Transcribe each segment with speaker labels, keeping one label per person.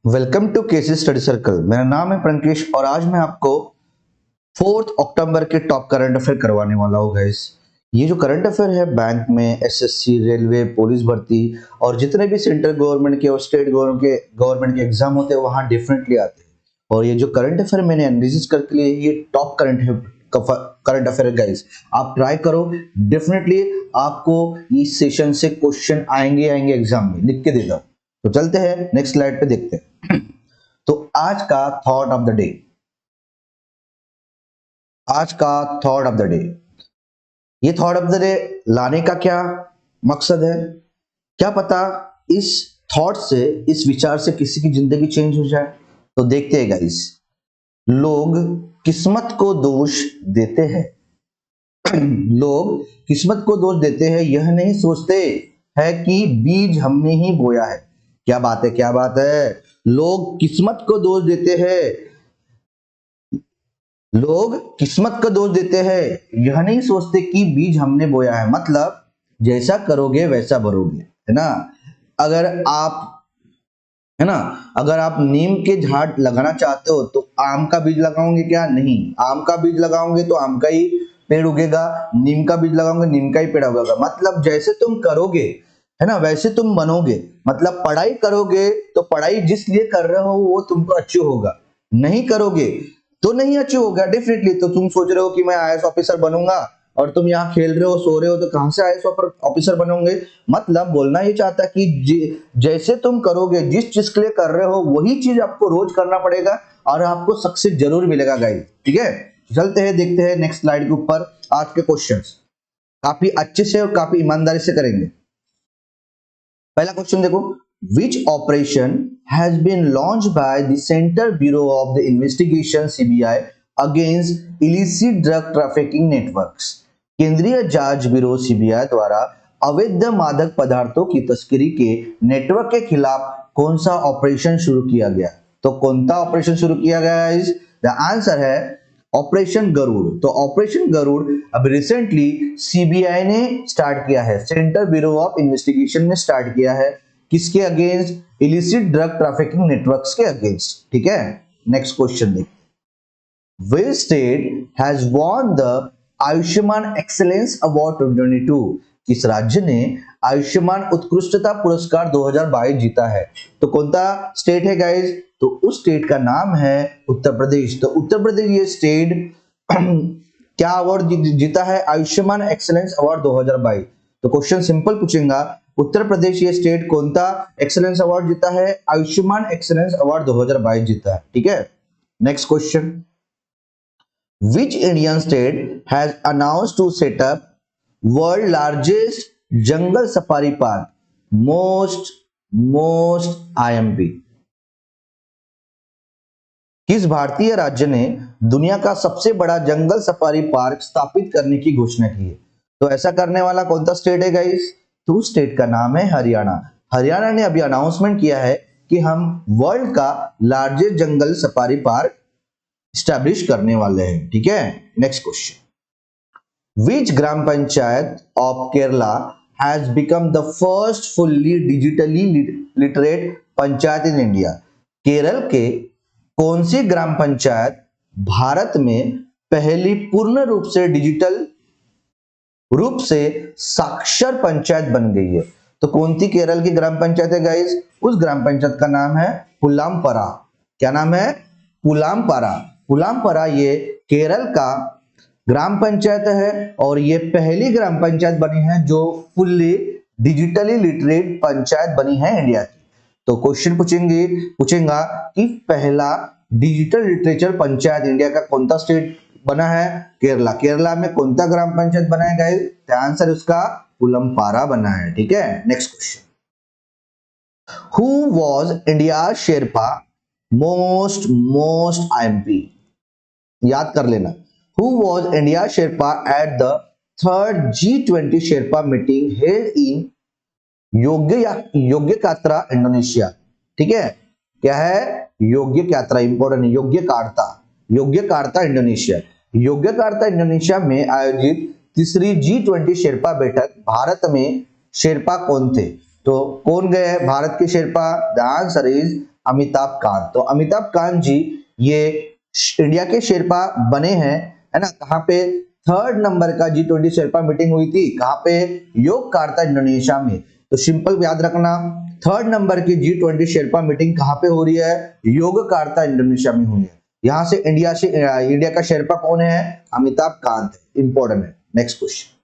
Speaker 1: Welcome to KC study circle. मेरा नाम है प्रंकेश और आज मैं आपको 4 अक्टूबर के टॉप करंट अफेयर करवाने वाला हूँ गाइस। ये जो करंट अफेयर है बैंक में एसएससी, रेलवे, पुलिस भर्ती और जितने भी सेंट्रल गवर्नमेंट के और स्टेट गवर्नमेंट के एग्जाम होते हैं वहाँ डिफरेंटली आते हैं। और ये जो करंट अफेयर मैंने एनालिसिस करके लिए ये टॉप करंट अफेयर गाइस, आप ट्राई करो, डेफिनेटली आपको इस सेशन से क्वेश्चन आएंगे एग्जाम में, लिख के देता हूँ। तो चलते हैं नेक्स्ट स्लाइड पे देखते हैं। तो आज का थॉट ऑफ द डे, ये थॉट ऑफ द डे लाने का क्या मकसद है, क्या पता इस थॉट से, इस विचार से किसी की जिंदगी चेंज हो जाए। तो देखते हैं गाइस। लोग किस्मत को दोष देते हैं लोग किस्मत को दोष देते हैं, यह नहीं सोचते है कि बीज हमने ही बोया है। क्या बात है। लोग किस्मत को दोष देते हैं, यह नहीं सोचते कि बीज हमने बोया है। मतलब जैसा करोगे वैसा भरोगे, है ना। अगर आप नीम के झाड़ लगाना चाहते हो तो आम का बीज लगाओगे क्या? नहीं। आम का बीज लगाओगे तो आम का ही पेड़ उगेगा, नीम का बीज लगाओगे नीम का ही पेड़ उगेगा। मतलब जैसे तुम करोगे, है ना, वैसे तुम बनोगे। मतलब पढ़ाई करोगे तो पढ़ाई जिस लिए कर रहे हो वो तुमको अचीव होगा, नहीं करोगे तो नहीं अचीव होगा डेफिनेटली। तो तुम सोच रहे हो कि मैं आईएएस ऑफिसर बनूंगा और तुम यहाँ खेल रहे हो, सो रहे हो, तो कहां से आईएएस ऑफिसर बनोगे? मतलब बोलना ये चाहता है कि जैसे तुम करोगे, जिस चीज के लिए कर रहे हो वही चीज आपको रोज करना पड़ेगा और आपको सक्सेस जरूर मिलेगा गाइस। ठीक है, चलते हैं, देखते हैं नेक्स्ट स्लाइड के ऊपर। आज के क्वेश्चंस काफी अच्छे से और काफी ईमानदारी से करेंगे। पहला क्वेश्चन देखो, which operation has been launched by the Central Bureau of the Investigation (CBI) against illicit drug trafficking networks? केंद्रीय जांच ब्यूरो सीबीआई द्वारा अवैध मादक पदार्थों की तस्करी के नेटवर्क के खिलाफ कौन सा ऑपरेशन शुरू किया गया? तो कौन सा ऑपरेशन शुरू किया गया है? द आंसर है ऑपरेशन गरुड़। तो ऑपरेशन गरुड़ अब रिसेंटली सीबीआई ने स्टार्ट किया है, सेंट्रल ब्यूरो ऑफ इन्वेस्टिगेशन ने स्टार्ट किया है। किसके against? Illicit drug trafficking networks के अगेंस्ट। ठीक है, नेक्स्ट क्वेश्चन देखिए। Which state has won the Ayushman excellence award 2022? किस राज्य ने आयुष्मान उत्कृष्टता पुरस्कार 2022 जीता है? तो कौन सा स्टेट है गाइस? तो उस स्टेट का नाम है उत्तर प्रदेश। तो उत्तर प्रदेश ये स्टेट क्या अवार्ड जीता है? Ayushman excellence award 2022। तो क्वेश्चन सिंपल पूछेगा, उत्तर प्रदेश ये स्टेट कौन सा एक्सेलेंस अवार्ड जीता है? आयुष्मान एक्सेलेंस अवार्ड 2022 जीता है। ठीक है, next question. Which Indian state has announced to set up world largest jungle safari park? Most IMP। किस भारतीय राज्य ने दुनिया का सबसे बड़ा जंगल सफारी पार्क स्थापित करने की घोषणा की है? तो ऐसा करने वाला कौन सा स्टेट है गाइस? तो उस स्टेट का नाम है हरियाणा। हरियाणा ने अभी अनाउंसमेंट किया है कि हम वर्ल्ड का लार्जेस्ट जंगल सफारी पार्क स्टैब्लिश करने वाले हैं। ठीक है, next question. Which gram panchayat of Kerala has become the first fully digitally literate panchayat in India? Kerala के कौन सी ग्राम पंचायत भारत में पहली पूर्ण रूप से डिजिटल रूप से साक्षर पंचायत बन गई है? तो कौन सी केरल की ग्राम पंचायत है गाइस? उस ग्राम पंचायत का नाम है पुलामपरा। क्या नाम है? पुलामपरा। पुलामपरा ये केरल का ग्राम पंचायत है और ये पहली ग्राम पंचायत बनी है जो फुल्ली डिजिटली लिटरेट पंचायत बनी है इंडिया की। तो क्वेश्चन पूछेगा कि पहला डिजिटल लिटरेचर पंचायत इंडिया का कौन सा स्टेट बना है? केरला। केरला में कौन सा ग्राम पंचायत बना है गाइस? आंसर उसका पुलमपारा बना है। ठीक है, next question. Who was India Sherpa most IMP? याद कर लेना। Who was India Sherpa at the third G20 Sherpa meeting held in Yogyakarta Indonesia? ठीक है, क्या है? योग्यकार्ता, इंपॉर्टेंट है, योग्यकार्ता इंडोनेशिया। योग्यकार्ता इंडोनेशिया में आयोजित तीसरी G20 शेरपा बैठक भारत में शेरपा कौन थे? तो कौन गए हैं भारत के Sherpa? The answer is Amitabh Kant. तो अमिताभ कांत जी ये इंडिया के शेरपा बने हैं, है ना। कहाँ पे? 3rd नंबर का G20 शेरपा मीटिंग हुई थी, कहाँ पे? योगकार्ता इंडोनेशिया में। तो सिंपल याद रखना, 3rd नंबर की G20 शेरपा मीटिंग कहाँ पे हो रही है? योगकार्ता इंडोनेशिया में हुई है। यहाँ से इंडिया का शेरपा कौन है? अमिताभ कांत है। इंपॉर्टेंट है। Next question.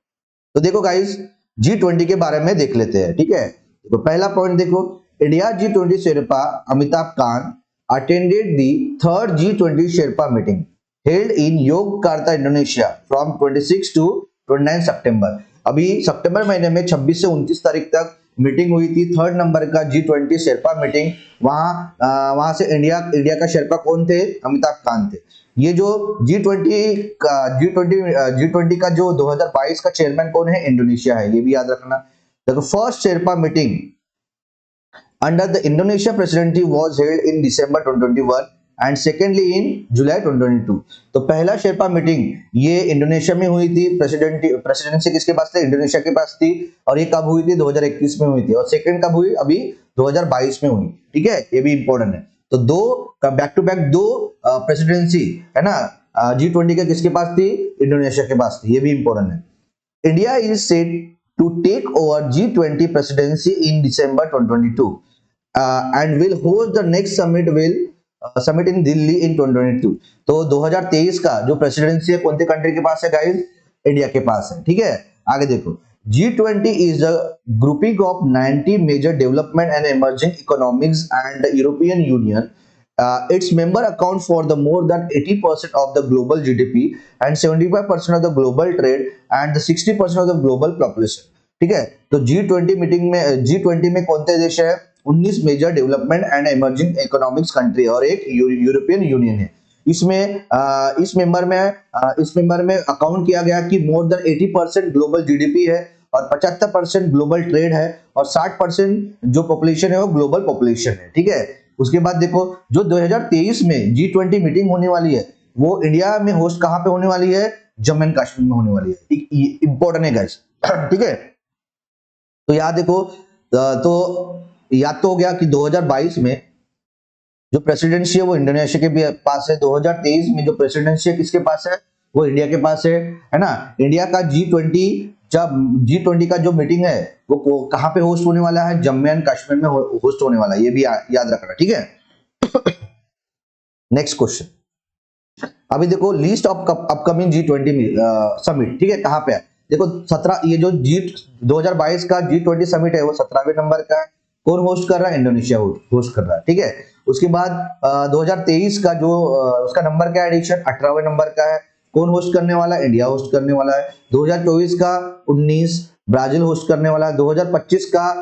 Speaker 1: तो देखो गाइस, G20 के बारे में देख लेते हैं, ठीक है। तो पहला पॉइंट देखो, India G20 sherpa Amitabh Kant attended the 3rd G20 sherpa meeting held in Yogyakarta Indonesia from 26 to 29 सितंबर। अभी सितंबर महीने में 26 से 29 तारीख तक मीटिंग हुई थी, 3rd नंबर का G20 शेरपा मीटिंग। वहां से इंडिया का शेरपा कौन थे? अमिताभ कांत थे। ये जो G20 का जो 2022 का चेयरमैन कौन है? इंडोनेशिया है, ये भी याद रखना। देखो, first Sherpa meeting under the Indonesia presidency was held in December 2021 and secondly in July 2022। तो पहला शेरपा मीटिंग ये इंडोनेशिया में हुई थी। प्रेसिडेंसी किसके पास थी? इंडोनेशिया के पास थी। और ये कब हुई थी? 2021 में हुई थी। और सेकंड कब हुई? अभी 2022 में हुई, ठीक है। ये भी इंपॉर्टेंट है। तो दो बैक टू बैक दो प्रेसिडेंसी, है ना, G20 के किसके पास थी? इंडोनेशिया के पास थी। ये भी इंपॉर्टेंट है। India is set to take over G20 presidency in December 2022 and will host the next summit in Delhi in 2022। तो 2023 का जो प्रेसिडेंसी है कौन सी कंट्री के पास है गाइस? इंडिया के पास है, ठीक है। आगे देखो, G20 is a grouping of 90 major development and emerging economies and the European Union। Its member account for the more than 80% of the global GDP and 75% of the global trade and the 60% of the global population, ठीक है। तो G20 meeting में G20 में कौन से देश है? 19 major development and emerging economics country और एक यूरोपियन यूनियन है। इस मेंबर में अकाउंट किया गया कि मोर देन 80% ग्लोबल जीडीपी है और 75% ग्लोबल ट्रेड है और 60% जो पॉपुलेशन है वो ग्लोबल पॉपुलेशन है, ठीक है। उसके बाद देखो, जो 2023 में G20 मीटिंग होने वाली है वो इंडिया में होस्ट कहाँ पे होने वाली है? जम्मू एंड कश्मीर में होने वाली है। इंपॉर्टेंट है गाइस, ठीक है। तो याद देखो, तो याद तो हो गया कि 2022 में जो प्रेसिडेंसी है वो इंडोनेशिया के पास है। 2023 में जो प्रेसिडेंसी है किसके पास है? वो इंडिया के पास है ना। इंडिया का G20 का जो मीटिंग है वो कहाँ पे होस्ट होने वाला है? जम्मू एंड कश्मीर में होस्ट होने वाला है। ये भी याद रखना, ठीक है। Next question. अभी देखो, list of upcoming G20 summit, ठीक है, कहाँ पे है? देखो 17, ये जो 2022 का G20 समिट है वो 17वें नंबर का है। कौन होस्ट कर रहा है? इंडोनेशिया होस्ट कर रहा है, ठीक है। उसके बाद 2023 का जो उसका नंबर क्या एडिशन? 18वें नंबर का है। कौन होस्ट करने वाला है? इंडिया होस्ट करने वाला है। 2024 का 19 ब्राजील होस्ट करने वाला है। 2025 का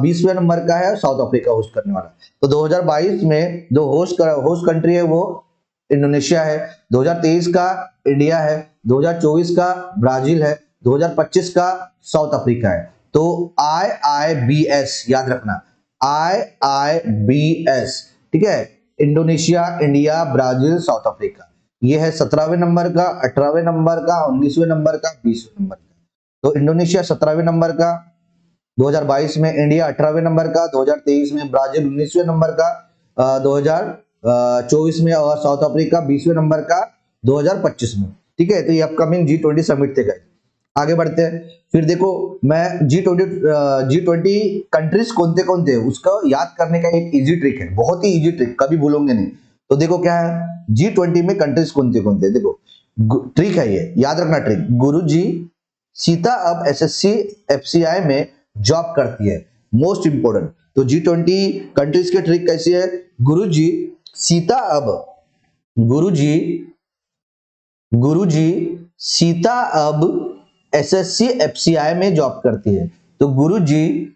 Speaker 1: 20वें नंबर का है, साउथ अफ्रीका होस्ट करने वाला है। तो 2022 में जो होस्ट कंट्री है वो इंडोनेशिया है। 2023 का इंडिया है। 2024 का ब्राजील है। 2025 का साउथ अफ्रीका है। तो IIBS याद रखना, IIBS, ठीक है। Indonesia, India, Brazil, south Africa, ये है 17वें नंबर का, 18वें नंबर का, 19वें नंबर का, 20वें नंबर का। तो इंडोनेशिया 17वें नंबर का 2022 में, इंडिया 18वें नंबर का 2023 में, ब्राजील 19वें नंबर का 2024 में और साउथ अफ्रीका 20वें नंबर का 2025 में, ठीक है। तो ये अपकमिंग G20 समिट थे गाइस। आगे बढ़ते हैं। फिर देखो, मैं G20 कंट्रीज कौन थे उसका याद करने का एक इजी ट्रिक है, बहुत ही इजी ट्रिक, कभी भूलोगे नहीं। तो देखो क्या है, G20 में कंट्रीज कौन थे, देखो ट्रिक है ये, याद रखना ट्रिक। गुरुजी, सीता अब SSC FCI में जॉब करती है, मोस्ट इंपोर्टेंट। तो G20 कंट्रीज की ट्रिक कैसी है? गुरुजी, सीता अब सीता अब SSC FCI में जॉब करती है। तो गुरुजी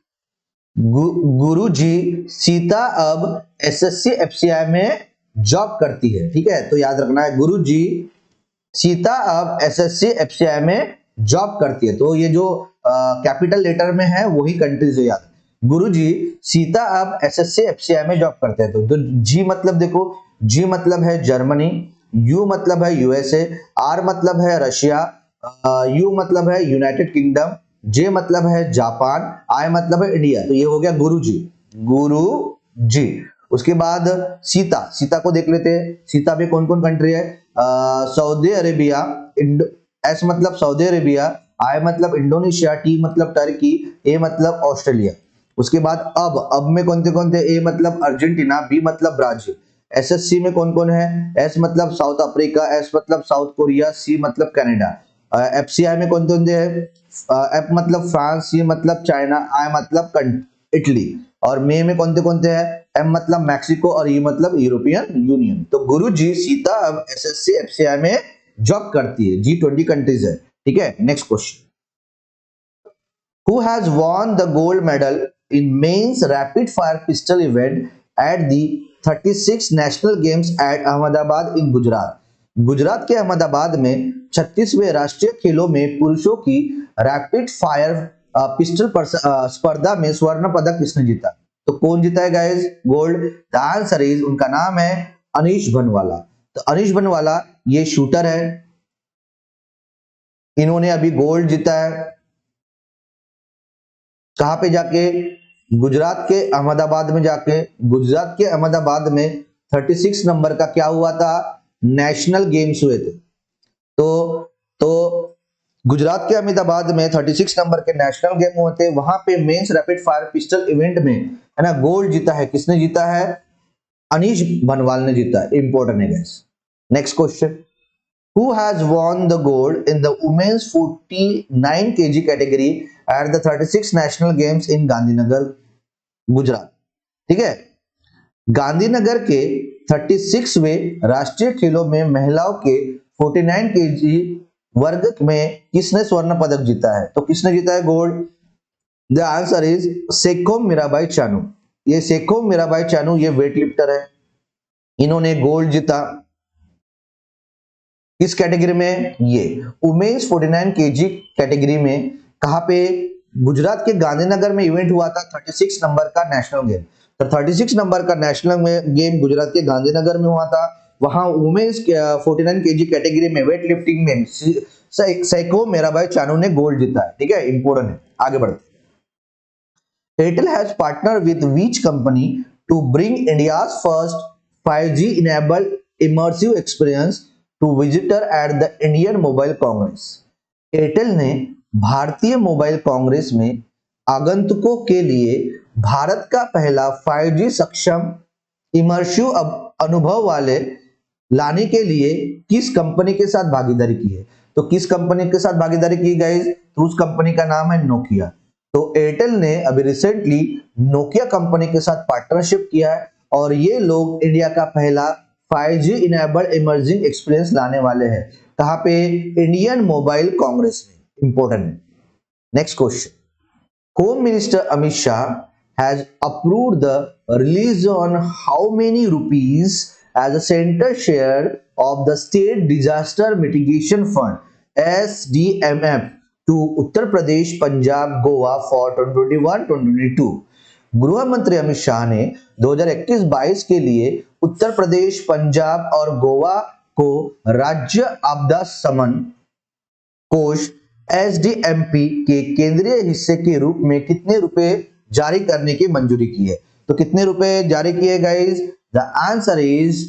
Speaker 1: सीता अब SSC FCI में जॉब करती है, ठीक है। तो याद रखना है, गुरुजी सीता अब SSC FCI में जॉब करती है। तो ये जो कैपिटल लेटर में है वही कंट्रीज है, याद। गुरुजी सीता अब SSC FCI में जॉब करते हैं। तो जी मतलब देखो, जी मतलब है जर्मनी, यू मतलब है USA, आर मतलब है रशिया, यू मतलब है यूनाइटेड किंगडम, जे मतलब है जापान, आई मतलब है इंडिया। तो ये हो गया गुरुजी। उसके बाद सीता, सीता को देख लेते हैं। सीता में कौन कौन कंट्री है? सऊदी अरेबिया, एस मतलब सऊदी अरेबिया, आई मतलब इंडोनेशिया, टी मतलब टर्की, ए मतलब ऑस्ट्रेलिया। उसके बाद अब में कौन थे? ए मतलब अर्जेंटीना, बी मतलब ब्राजील। एसएससी में कौन कौन है? एस मतलब साउथ अफ्रीका, एस मतलब साउथ कोरिया, सी मतलब कनाडा। एफसीआई में कौन थे? एफ मतलब फ्रांस, सी मतलब चाइना, आई मतलब इटली। और मे में कौन थे हैं? एम मतलब मैक्सिको और ई मतलब यूरोपियन यूनियन। तो गुरु जी सीता अब एसएससी एफसीआई में जॉब करती है, G20 कंट्रीज है। ठीक है, next question. Who has won the gold medal in men's rapid fire pistol event at the 36 National Games at Ahmedabad in Gujarat? Gujarat के अहमदाबाद में 36वें राष्ट्रीय खेलों में पुरुषों की रैपिड फायर पिस्टल स्पर्धा में स्वर्ण पदक किसने जीता? तो कौन जीता है guys gold? The answer is, उनका नाम है अनीश भनवाला। तो अनीश भनवाला ये शूटर है, इन्होंने अभी गोल्ड जीता है। कहां पे जाके? गुजरात के अहमदाबाद में जाके। गुजरात के अहमदाबाद में 36 नंबर का क्या हुआ था? नेशनल गेम्स हुए थे। तो गुजरात के अहमदाबाद में 36 नंबर के नेशनल गेम हुए थे, वहां पे men's rapid fire pistol event में है ना गोल्ड जीता है। किसने जीता है? अनीश भनवाल ने जीता है। इंपॉर्टेंट है guys. Next question. Who has won the gold in the women's 49 kg category at the 36 national games in Gandhinagar Gujarat? ठीक है, गांधीनगर के 36वें राष्ट्रीय खेलों में महिलाओं के 49 kg वर्ग में किसने स्वर्ण पदक जीता है? तो किसने जीता है gold? The answer is Saikhom Mirabai Chanu. ये सेखोम मीराबाई चानू ये वेट लिफ्टर है, इन्होंने गोल्ड जीता। किस कैटेगरी में? ये वुमेन्स 49 केजी कैटेगरी में। कहां पे? गुजरात के गांधीनगर में इवेंट हुआ था 36 नंबर का नेशनल गेम। तो 36 नंबर का नेशनल गेम गुजरात के गांधीनगर में हुआ था। वहां वुमेन्स 49 केजी कैटेगरी में वेट लिफ्टिंग में सैको मीराबाई चानू ने गोल्ड जीता है। ठीक है, इंपोर्टेंट है। आगे बढ़ते। Airtel has partnered with which company to bring India's first 5G enabled immersive experience to visitor at the Indian Mobile Congress? Airtel ने भारतीय मोबाइल कांग्रेस में आगंतुकों के लिए भारत का पहला 5G सक्षम इमर्सिव अनुभव वाले लाने के लिए किस कंपनी के साथ भागीदारी की है? तो किस कंपनी के साथ भागीदारी की गाइस? तो उस कंपनी का नाम है नोकिया। तो एयरटेल ने अभी रिसेंटली नोकिया कंपनी के साथ पार्टनरशिप किया है और ये लोग इंडिया का पहला 5G इनेबल्ड इमर्जिंग एक्सपीरियंस लाने वाले हैं। कहां पे? इंडियन मोबाइल कांग्रेस में। इंपॉर्टेंट है। Next question. Home Minister Amit Shah has approved the release on how many rupees as a center share of the State Disaster Mitigation Fund SDMF to Uttar Pradesh, Punjab, Goa for 2021-2022। गृह मंत्री अमित शाह ने 2021-22 के लिए उत्तर प्रदेश, पंजाब और गोवा को राज्य आपदा शमन कोष एसडीएमपी के केंद्रीय हिस्से के रूप में कितने रुपए जारी करने की मंजूरी की है? तो कितने रुपए जारी किए guys? The answer is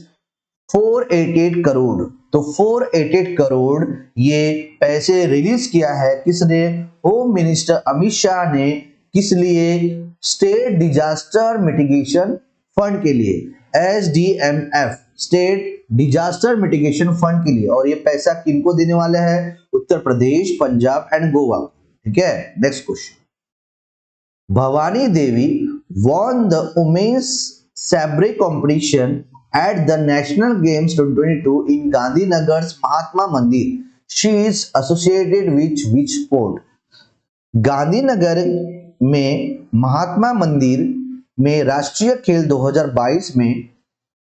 Speaker 1: 488 crore. तो 488 करोड़ ये पैसे रिलीज किया है किसने? होम मिनिस्टर अमित शाह ने। किस लिए? स्टेट डिजास्टर मिटिगेशन फंड के लिए, एसडीएमएफ स्टेट डिजास्टर मिटिगेशन फंड के लिए। और ये पैसा किनको देने वाले हैं? उत्तर प्रदेश, पंजाब एंड गोवा। ठीक है, next question. Bhavani Devi won the women's sabre competition at the National Games 2022 in Gandhinagar's Mahatma Mandir. She is associated with which sport? Gandhinagar में महात्मा मंदिर में राष्ट्रीय खेल 2022 में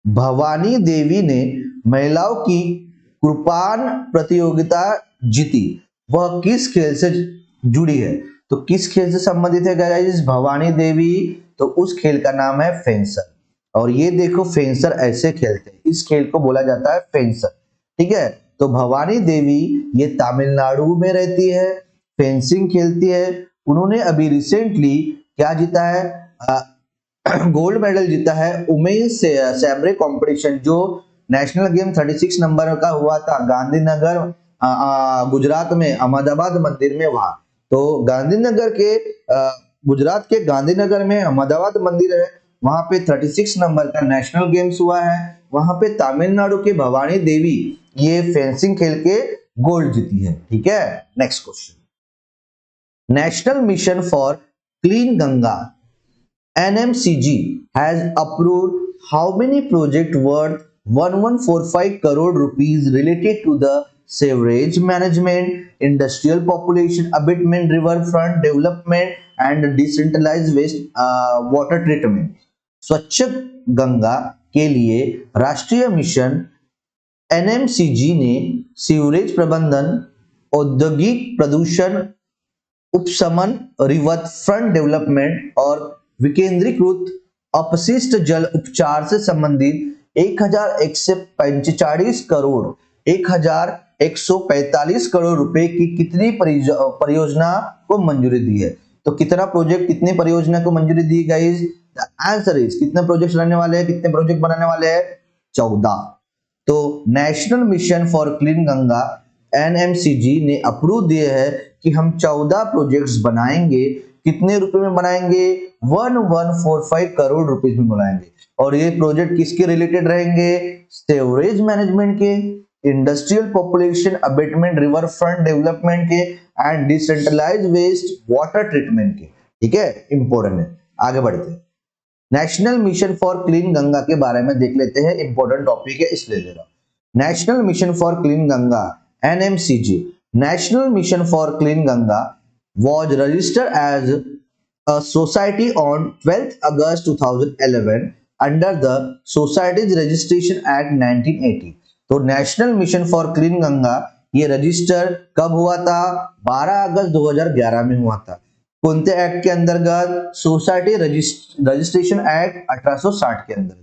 Speaker 1: भवानी देवी ने महिलाओं की कृपान प्रतियोगिता जीती। वह किस खेल से जुड़ी है? तो किस खेल से संबंधित है गाइस भवानी देवी? तो उस खेल का नाम है फेंसर। और ये देखो फेंसर ऐसे खेलते हैं, इस खेल को बोला जाता है फेंसर। ठीक है, तो भवानी देवी ये तमिलनाडु में रहती है, फेंसिंग खेलती है। उन्होंने अभी रिसेंटली क्या जीता है? गोल्ड मेडल जीता है उमेश सैबरे कंपटीशन, जो नेशनल गेम 36 नंबर का हुआ था गांधीनगर गुजरात में, अहमदाबाद मंदिर में वहां। तो गांधीनगर के गुजरात के गांधीनगर में अहमदाबाद मंदिर है, वहां पे 36 नंबर का नेशनल गेम्स हुआ है। वहां पे तमिलनाडु के भवानी देवी ये फेंसिंग खेल के गोल्ड जीती है। ठीक है, next question. National mission for clean Ganga NMCG has approved how many projects worth 1145 crore rupees related to the sewerage management, industrial population abatement, riverfront development and decentralized waste water treatment। स्वच्छ गंगा के लिए राष्ट्रीय mission NMCG ने sewerage प्रबंधन, औद्योगिक प्रदूषण उपशमन, river front development और विकेंद्रीकृत अपशिष्ट जल उपचार से संबंधित 1145 करोड़ रुपए की कितनी परियोजना को मंजूरी दी है। तो कितना प्रोजेक्ट, कितनी परियोजना को मंजूरी दी गाइस? द आंसर इज, कितने प्रोजेक्ट रहने वाले हैं, कितने प्रोजेक्ट बनाने वाले हैं? 14। तो national mission for clean Ganga NMCG ने अप्रूव दिए है कि हम 14 प्रोजेक्ट्स बनाएंगे। कितने रुपए में बनाएंगे? 1145 करोड़ रुपए में बनाएंगे। और ये प्रोजेक्ट किसके रिलेटेड रहेंगे? सीवरेज मैनेजमेंट के, industrial population abatement, river front development के and decentralised waste water treatment के। ठीक है, इंपॉर्टेंट है। आगे बढ़ते हैं, national mission for clean Ganga के बारे में देख लेते हैं। इंपॉर्टेंट टॉपिक है इसलिए ले रहा हूं। National mission for clean Ganga NMCG, National Mission for Clean Ganga, was registered as a society on 12th August 2011 under the Societies Registration Act 1980। तो national mission for clean Ganga ये रजिस्टर कब हुआ था? 12 अगस्त 2011 में हुआ था। कौनते एक्ट के अंतर्गत? सोसाइटी रजिस्ट्रेशन एक्ट 1860 के अंतर्गत।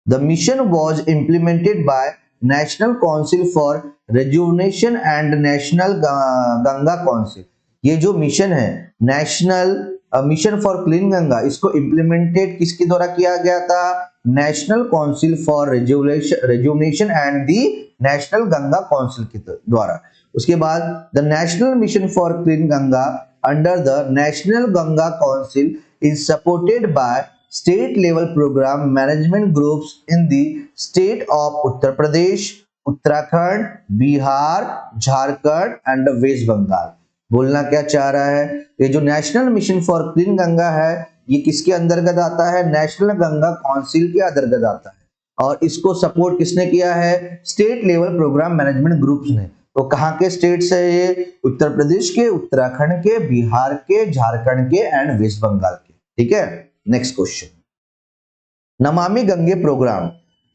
Speaker 1: The mission was implemented by national council for rejuvenation and national Ganga council. ये जो मिशन है national mission for clean Ganga, इसको इम्प्लीमेंटेड किसके द्वारा किया गया था? National council for rejuvenation and the national Ganga council के द्वारा। उसके बाद the national mission for clean Ganga under the national Ganga council is supported by state level programme management groups in the state of Uttar Pradesh, Uttarakhand, Bihar, Jharkhand and West Bengal. बोलना क्या चाह रहा है? ये जो national mission for clean Ganga है ये किसके अंतर्गत आता है? नेशनल गंगा काउंसिल के अंतर्गत आता है। और इसको सपोर्ट किसने किया है? State level programme management groups ने। तो कहाँ के स्टेट्स है ये? उत्तर प्रदेश के, उत्तराखंड के, बिहार के, झारखंड के एंड वेस्ट बंगाल के। ठीक है, next question, Namami Gange programme,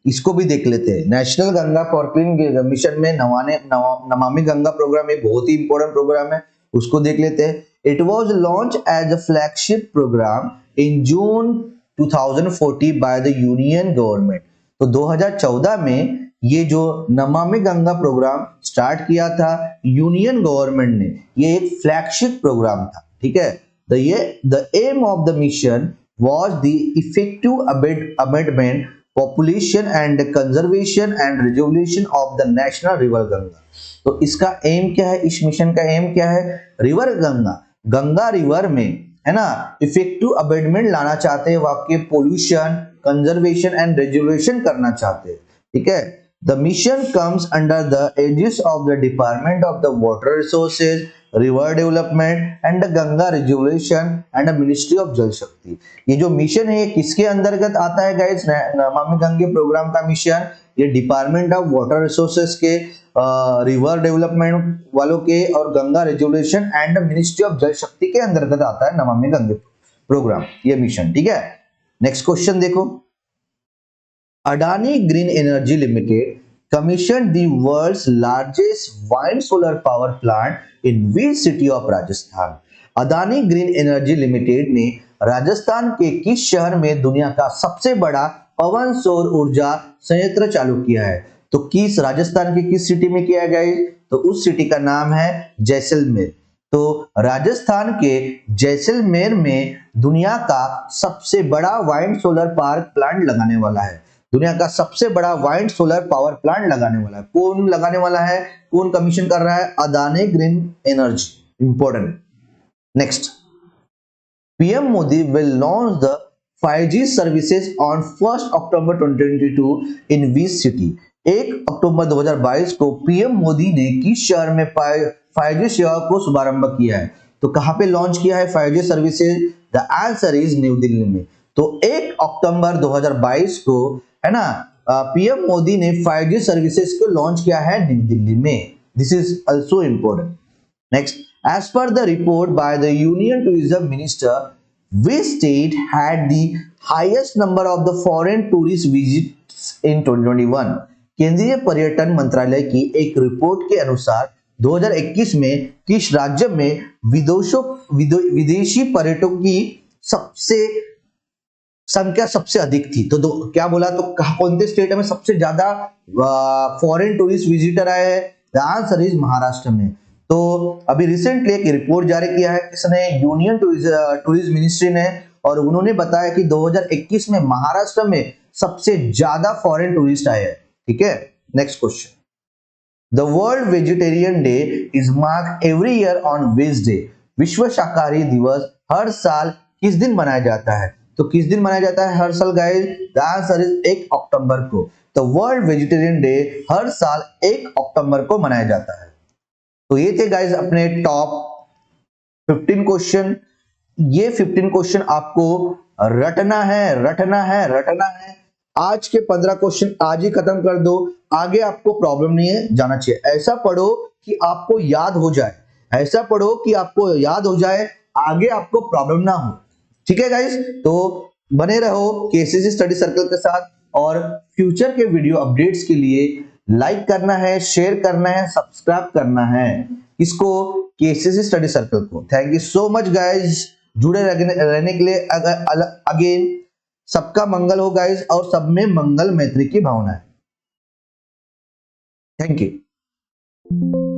Speaker 1: इसको भी देख लेते हैं। National Ganga for clean mission में नमामि गंगा प्रोग्राम एक बहुत ही इंपॉर्टेंट प्रोग्राम है, उसको देख लेते हैं। It was launch as a flagship programme in June 2040 by the union government. तो 2014 में ये जो नमामि गंगा प्रोग्राम स्टार्ट किया था यूनियन गवर्नमेंट ने, ये एक फ्लैगशिप प्रोग्राम था। ठीक है, the aim of the mission was the effective abatement, population and conservation and rejuvenation of the national river Ganga. तो इसका एम क्या है? इस मिशन का एम क्या है? रिवर गंगा, गंगा रिवर में है ना इफेक्टिव अबेटमेंट लाना चाहते हैं, वहां के पोल्यूशन, कंजर्वेशन एंड रेजुलेशन करना चाहते हैं। ठीक है, the mission comes under the aegis of the department of the water resources, river development and Ganga rejuvenation and ministry of Jal Shakti. ये जो मिशन है ये किसके अंतर्गत आता है गाइस? नमामि गंगे प्रोग्राम का मिशन ये डिपार्टमेंट ऑफ वाटर रिसोर्सेज के, रिवर डेवलपमेंट वालों के और Ganga rejuvenation and ministry of Jal शक्ति के अंतर्गत आता है नमामि गंगे प्रोग्राम, ये मिशन। ठीक है, नेक्स्ट क्वेश्चन देखो, Adani green energy limited commissioned the world's largest wind solar power plant in which city of Rajasthan। Adani green energy limited ने राजस्थान के किस शहर में दुनिया का सबसे बड़ा पवन सौर ऊर्जा संयंत्र चालू किया है? तो किस राजस्थान के किस सिटी में किया गया है? तो उस सिटी का नाम है जैसलमेर। तो राजस्थान के जैसलमेर में दुनिया का सबसे बड़ा वाइंड सोलर पार्क प्लांट लगाने वाला है। दुनिया का सबसे बड़ा वाइंड सोलर पावर प्लांट लगाने वाला है। कौन लगाने वाला है, कौन कमीशन कर रहा है? Adani green energy. Important. Next, PM Modi will launch the 5G services on 1st October 2022 in which city? 1 अक्टूबर 2022 को पीएम मोदी ने किस शहर में 5G सेवा को शुभारंभ किया है? तो कहां पे लॉन्च किया है 5G services? The answer is new Delhi में। तो 1 अक्टूबर 2022 को, है ना, पीएम मोदी ने 5G सर्विसेज को लॉन्च किया है न्यू दिल्ली में। This is also important. Next, as per the report by the Union Tourism Minister, which state had the highest number of the foreign tourist visits in 2021? केंद्रीय पर्यटन मंत्रालय की एक रिपोर्ट के अनुसार 2021 में किस राज्य में विदेशी पर्यटकों की संख्या सबसे अधिक थी? तो क्या बोला, तो कौन से स्टेट में सबसे ज्यादा फॉरेन टूरिस्ट विजिटर आए हैं? द आंसर इज महाराष्ट्र में। तो अभी रिसेंटली एक रिपोर्ट जारी किया है किसने? यूनियन टूरिज्म मिनिस्ट्री ने, और उन्होंने बताया कि 2021 में महाराष्ट्र में सबसे ज्यादा फॉरेन टूरिस्ट आए हैं। ठीक है, next question. The world vegetarian day is marked every year on which day? विश्व शाकाहारी दिवस हर साल किस दिन मनाया जाता है? तो किस दिन मनाया जाता है हर साल गाइस? द आंसर इज 1 अक्टूबर को। तो वर्ल्ड वेजिटेरियन डे हर साल 1 अक्टूबर को मनाया जाता है। तो ये थे गाइस अपने टॉप 15 क्वेश्चन। ये 15 क्वेश्चन आपको रटना है। आज के 15 क्वेश्चन आज ही खत्म कर दो, आगे आपको प्रॉब्लम नहीं है, जाना चाहिए। ऐसा पढ़ो कि आपको याद हो जाए, आगे आपको प्रॉब्लम ना हो। ठीक है गाइस, तो बने रहो केसीसी स्टडी सर्कल के साथ, और फ्यूचर के वीडियो अपडेट्स के लिए लाइक करना है, शेयर करना है, सब्सक्राइब करना है इसको, केसीसी स्टडी सर्कल को। Thank you so much guys, जुड़े रहने के लिए। अगेन सबका मंगल हो गाइस, और सब में मंगल मैत्री की भावना है। Thank you.